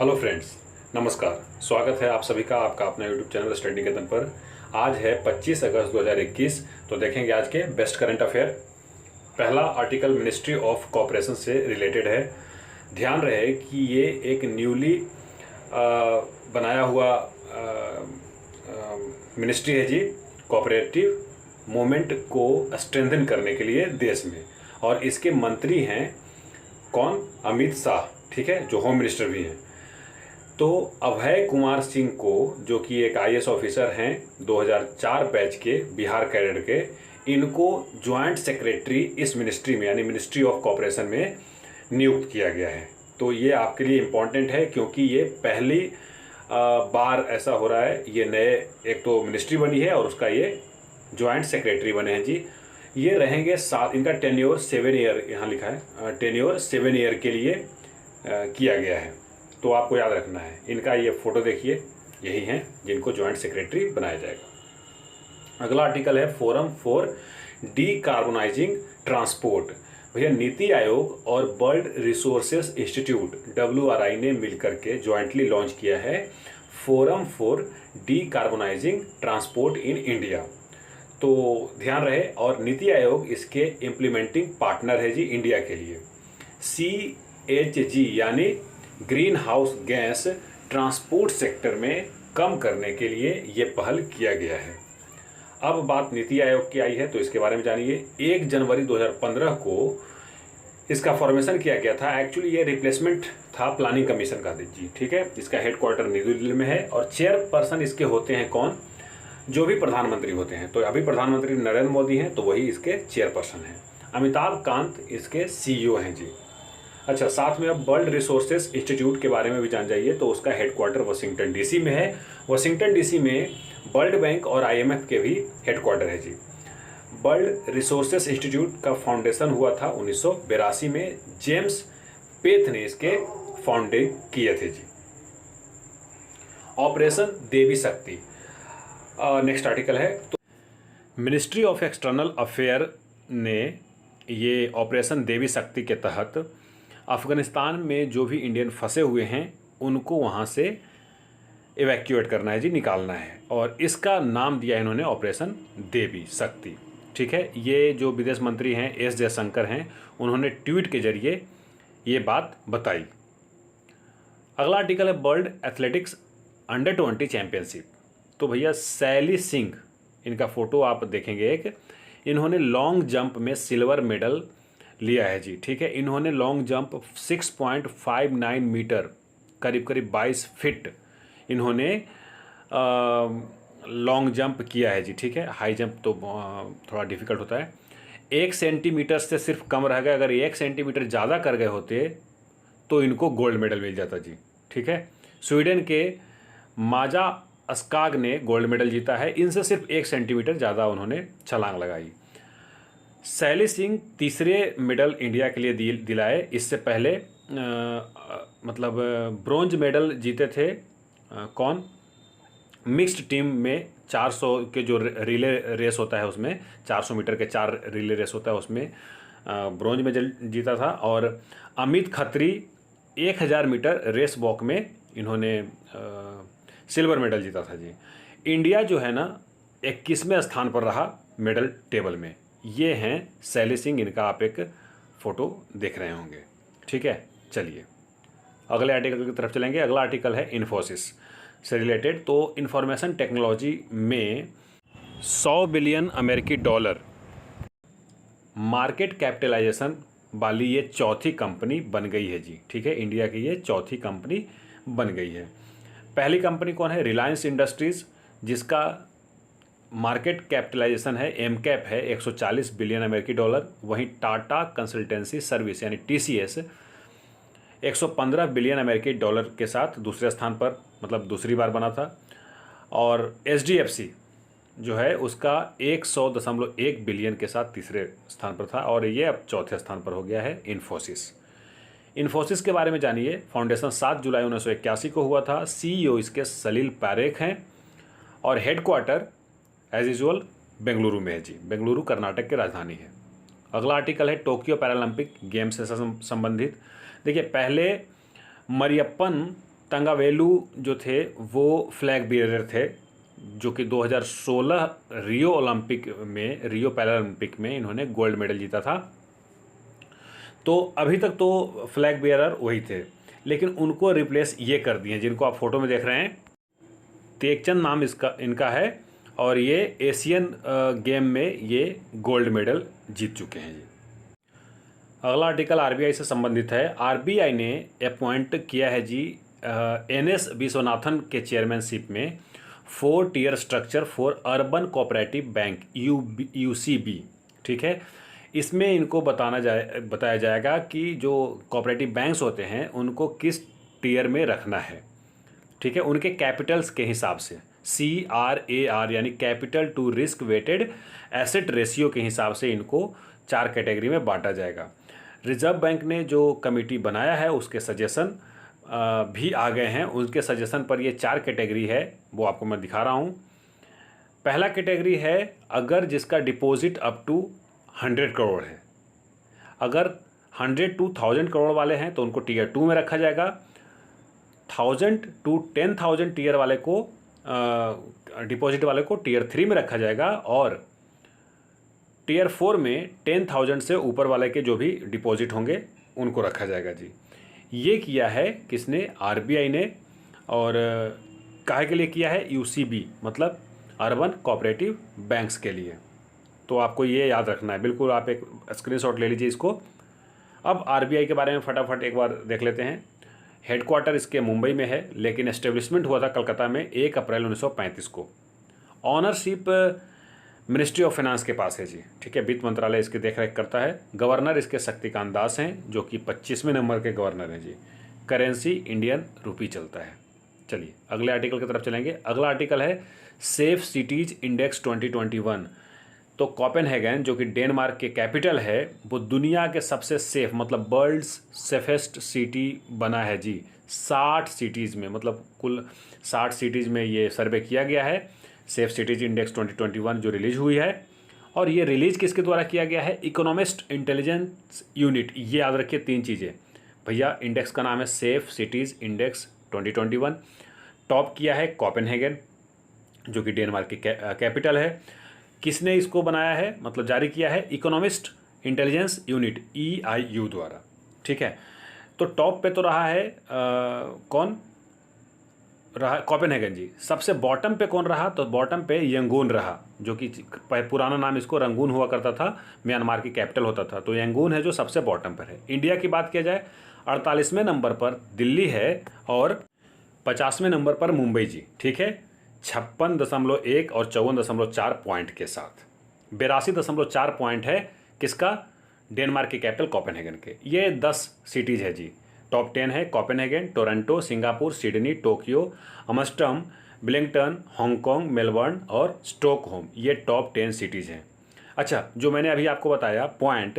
Hello friends, नमस्कार। स्वागत है आप सभी का आपका अपना यूट्यूब चैनल स्टडी निकेतन पर। आज है 25 अगस्त 2021। तो देखेंगे आज के बेस्ट करंट अफेयर। पहला आर्टिकल मिनिस्ट्री ऑफ कॉपरेशन से रिलेटेड है। ध्यान रहे कि ये एक न्यूली बनाया हुआ मिनिस्ट्री है जी, कोऑपरेटिव मूवमेंट को स्ट्रेंथन करने के लिए देश में। और इसके मंत्री हैं कौन? अमित शाह, ठीक है, जो होम मिनिस्टर भी हैं। तो अभय कुमार सिंह को, जो कि एक आईएएस ऑफिसर हैं 2004 बैच के, बिहार कैडर के, इनको ज्वाइंट सेक्रेटरी इस मिनिस्ट्री में यानी मिनिस्ट्री ऑफ कॉपरेशन में नियुक्त किया गया है। तो ये आपके लिए इम्पॉर्टेंट है क्योंकि ये पहली बार ऐसा हो रहा है। ये नए एक तो मिनिस्ट्री बनी है और उसका ये ज्वाइंट सेक्रेटरी बने हैं जी। ये रहेंगे साथ, इनका टेन्योर 7 ईयर यहाँ लिखा है, टेन्योर 7 ईयर के लिए किया गया है। तो आपको याद रखना है। इनका ये फोटो देखिए, यही हैं जिनको ज्वाइंट सेक्रेटरी बनाया जाएगा। अगला आर्टिकल है फोरम फॉर डीकार्बोनाइजिंग ट्रांसपोर्ट। भैया नीति आयोग और वर्ल्ड रिसोर्सेज इंस्टीट्यूट WRI ने मिलकर के ज्वाइंटली लॉन्च किया है forum for decarbonising transport in India. तो ध्यान रहे, और नीति आयोग इसके इम्प्लीमेंटिंग पार्टनर है जी इंडिया के लिए। CHG यानी green house gas transport sector में कम करने के लिए ये पहल किया गया है। अब बात नीति आयोग की आई है तो इसके बारे में जानिए। 1 जनवरी 2015 को इसका फॉर्मेशन किया गया था। एक्चुअली ये रिप्लेसमेंट था प्लानिंग कमीशन का जी, ठीक है। इसका हेडक्वार्टर नई दिल्ली में है और चेयरपर्सन इसके होते हैं कौन? जो भी प्रधानमंत्री होते हैं। तो अभी प्रधानमंत्री नरेंद्र मोदी हैं तो वही इसके चेयरपर्सन हैं। अमिताभ कांत इसके CEO हैं जी। अच्छा, साथ में अब वर्ल्ड रिसोर्सेज इंस्टीट्यूट के बारे में भी जान जाइए। तो उसका हेडक्वार्टर वाशिंगटन DC में है। वाशिंगटन DC में वर्ल्ड बैंक और IMF के भी हेडक्वार्टर है जी। वर्ल्ड रिसोर्सेज इंस्टीट्यूट का फाउंडेशन हुआ था 1982 में। जेम्स पेथ ने इसके फाउंडिंग किए थे जी। ऑपरेशन देवी शक्ति नेक्स्ट आर्टिकल है। तो मिनिस्ट्री ऑफ एक्सटर्नल अफेयर ने ये ऑपरेशन देवी शक्ति के तहत अफ़गानिस्तान में जो भी इंडियन फंसे हुए हैं उनको वहाँ से इवैक्यूएट करना है जी, निकालना है। और इसका नाम दिया है इन्होंने ऑपरेशन देवी शक्ति, ठीक है। ये जो विदेश मंत्री हैं S जयशंकर हैं, उन्होंने ट्वीट के जरिए ये बात बताई। अगला आर्टिकल है वर्ल्ड एथलेटिक्स अंडर-20 चैम्पियनशिप। तो भैया शैली सिंह, इनका फ़ोटो आप देखेंगे एक, इन्होंने लॉन्ग जंप में सिल्वर मेडल लिया है जी, ठीक है। इन्होंने लॉन्ग जंप 6.59 मीटर, करीब करीब 22 फीट इन्होंने लॉन्ग जंप किया है जी, ठीक है। हाई जंप तो थोड़ा डिफ़िकल्ट होता है। 1 सेंटीमीटर से सिर्फ कम रह गए। अगर 1 सेंटीमीटर ज़्यादा कर गए होते तो इनको गोल्ड मेडल मिल जाता जी, ठीक है। स्वीडन के माजा अस्काग ने गोल्ड मेडल जीता है। इनसे सिर्फ 1 सेंटीमीटर ज़्यादा उन्होंने छलांग लगाई। शैली सिंह तीसरे मेडल इंडिया के लिए दिलाए। इससे पहले मतलब ब्रोंज मेडल जीते थे कौन? मिक्स्ड टीम में 400 के जो रिले रेस होता है उसमें, 400 मीटर के 4 रिले रेस होता है उसमें ब्रोंज मेडल जीता था। और Amit Khatri 1000 meter race walk में इन्होंने सिल्वर मेडल जीता था जी। इंडिया जो है ना 21वें स्थान पर रहा मेडल टेबल में। ये हैं शैली सिंह, इनका आप एक फ़ोटो देख रहे होंगे, ठीक है। चलिए अगले आर्टिकल की तरफ चलेंगे। अगला आर्टिकल है इन्फोसिस से रिलेटेड। तो इंफॉर्मेशन टेक्नोलॉजी में 100 बिलियन अमेरिकी डॉलर मार्केट कैपिटलाइजेशन वाली ये चौथी कंपनी बन गई है जी, ठीक है। इंडिया की ये चौथी कंपनी बन गई है। पहली कंपनी कौन है? रिलायंस इंडस्ट्रीज़, जिसका मार्केट कैपिटलाइजेशन है एमकैप है 140 बिलियन अमेरिकी डॉलर। वहीं टाटा कंसल्टेंसी सर्विस यानी TCS 115 बिलियन अमेरिकी डॉलर के साथ दूसरे स्थान पर, मतलब दूसरी बार बना था। और HDFC जो है उसका 100.1 बिलियन के साथ तीसरे स्थान पर था और ये अब चौथे स्थान पर हो गया है इन्फोसिस। इन्फोसिस के बारे में जानिए। फाउंडेशन 7 जुलाई 1981 को हुआ था। CEO इसके सलील पारेख हैं और हेडक्वार्टर एज यूजुअल बेंगलुरु में है जी। बेंगलुरु कर्नाटक की राजधानी है। अगला आर्टिकल है टोक्यो पैरालंपिक गेम्स से संबंधित। देखिए, पहले मरियप्पन तंगावेलू जो थे वो फ्लैग बियरर थे, जो कि 2016 रियो पैरालंपिक में इन्होंने गोल्ड मेडल जीता था। तो अभी तक तो फ्लैग बियरर वही थे, लेकिन उनको रिप्लेस ये कर दिए जिनको आप फोटो में देख रहे हैं। तेगचंद नाम इनका है और ये एशियन गेम में ये गोल्ड मेडल जीत चुके हैं जी। अगला आर्टिकल आरबीआई से संबंधित है। आरबीआई ने अपॉइंट किया है जी एनएस विश्वनाथन के चेयरमैनशिप में 4 tier structure for urban cooperative bank UCB. ठीक है, इसमें इनको बताया जाएगा कि जो कोऑपरेटिव बैंक्स होते हैं उनको किस टियर में रखना है। ठीक है, उनके कैपिटल्स के हिसाब से CRAR यानी capital to risk weighted asset ratio के हिसाब से इनको 4 कैटेगरी में बांटा जाएगा। रिजर्व बैंक ने जो कमेटी बनाया है उसके सजेशन भी आ गए हैं। उनके सजेशन पर ये 4 कैटेगरी है, वो आपको मैं दिखा रहा हूँ। पहला कैटेगरी है अगर जिसका डिपॉजिट अप टू 100 करोड़ है। अगर 100 to 1000 करोड़ वाले हैं तो उनको टियर 2 में रखा जाएगा। 1000 to 10,000 टियर वाले को डिपॉजिट वाले को टियर 3 में रखा जाएगा और टियर 4 में 10,000 से ऊपर वाले के जो भी डिपॉजिट होंगे उनको रखा जाएगा जी। ये किया है किसने? आरबीआई ने। और काहे के लिए किया है? यूसीबी मतलब अर्बन कोऑपरेटिव बैंक्स के लिए। तो आपको ये याद रखना है, बिल्कुल आप एक स्क्रीनशॉट ले लीजिए इसको। अब आरबीआई के बारे में फटाफट एक बार देख लेते हैं। हेडक्वार्टर इसके मुंबई में है, लेकिन एस्टेब्लिशमेंट हुआ था कलकत्ता में 1 अप्रैल 1935 को। ऑनरशिप मिनिस्ट्री ऑफ फाइनेंस के पास है जी। ठीक है, वित्त मंत्रालय इसकी देखरेख करता है। गवर्नर इसके शक्तिकांत दास हैं, जो कि 25वें नंबर के गवर्नर हैं जी। करेंसी इंडियन रूपी चलता है। चलिए अगले आर्टिकल की तरफ चलेंगे। अगला आर्टिकल है सेफ सिटीज इंडेक्स 2021। तो कोपेनहेगन जो कि डेनमार्क के कैपिटल है, वो दुनिया के सबसे सेफ मतलब वर्ल्ड्स सेफेस्ट सिटी बना है जी। 60 सिटीज़ में, मतलब कुल 60 सिटीज़ में ये सर्वे किया गया है। सेफ सिटीज इंडेक्स 2021 जो रिलीज हुई है, और ये रिलीज किसके द्वारा किया गया है? Economist intelligence unit. ये याद रखिए 3 चीज़ें भैया। इंडेक्स का नाम है सेफ सिटीज इंडेक्स 2021। टॉप किया है कोपेनहेगन जो कि डेनमार्क की कैपिटल है। किसने इसको बनाया है मतलब जारी किया है? इकोनॉमिस्ट इंटेलिजेंस यूनिट EIU द्वारा। ठीक है, तो टॉप पे तो रहा है कौन रहा? कोपेनहेगन जी। सबसे बॉटम पे कौन रहा? तो बॉटम पे यंगून रहा, जो कि पुराना नाम इसको रंगून हुआ करता था, म्यांमार की कैपिटल होता था। तो यंगून है जो सबसे बॉटम पर है। इंडिया की बात किया जाए 48वें नंबर पर दिल्ली है और 50वें नंबर पर मुंबई जी। ठीक है, 56.1 और 54.4 पॉइंट के साथ। 82.4 पॉइंट है किसका? डेनमार्क की कैपिटल कोपेनहेगन के। ये 10 सिटीज़ है जी। टॉप 10 है Copenhagen, Toronto, Singapore, Sydney, Tokyo, Amsterdam, Wellington, Hong Kong, Melbourne और स्टॉकहोम। ये टॉप 10 सिटीज़ हैं। अच्छा, जो मैंने अभी आपको बताया पॉइंट,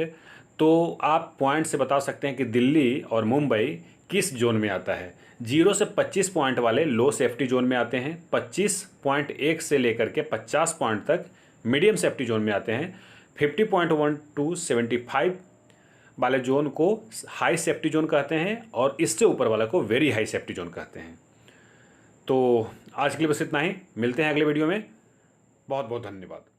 तो आप पॉइंट से बता सकते हैं कि दिल्ली और मुंबई किस जोन में आता है। 0 से 25 पॉइंट वाले लो सेफ्टी जोन में आते हैं। 25.1 से लेकर के 50 पॉइंट तक मीडियम सेफ्टी जोन में आते हैं। 50.1 to 75 वाले जोन को हाई सेफ्टी जोन कहते हैं और इससे ऊपर वाला को वेरी हाई सेफ्टी जोन कहते हैं। तो आज के लिए बस इतना ही। मिलते हैं अगले वीडियो में। बहुत बहुत धन्यवाद।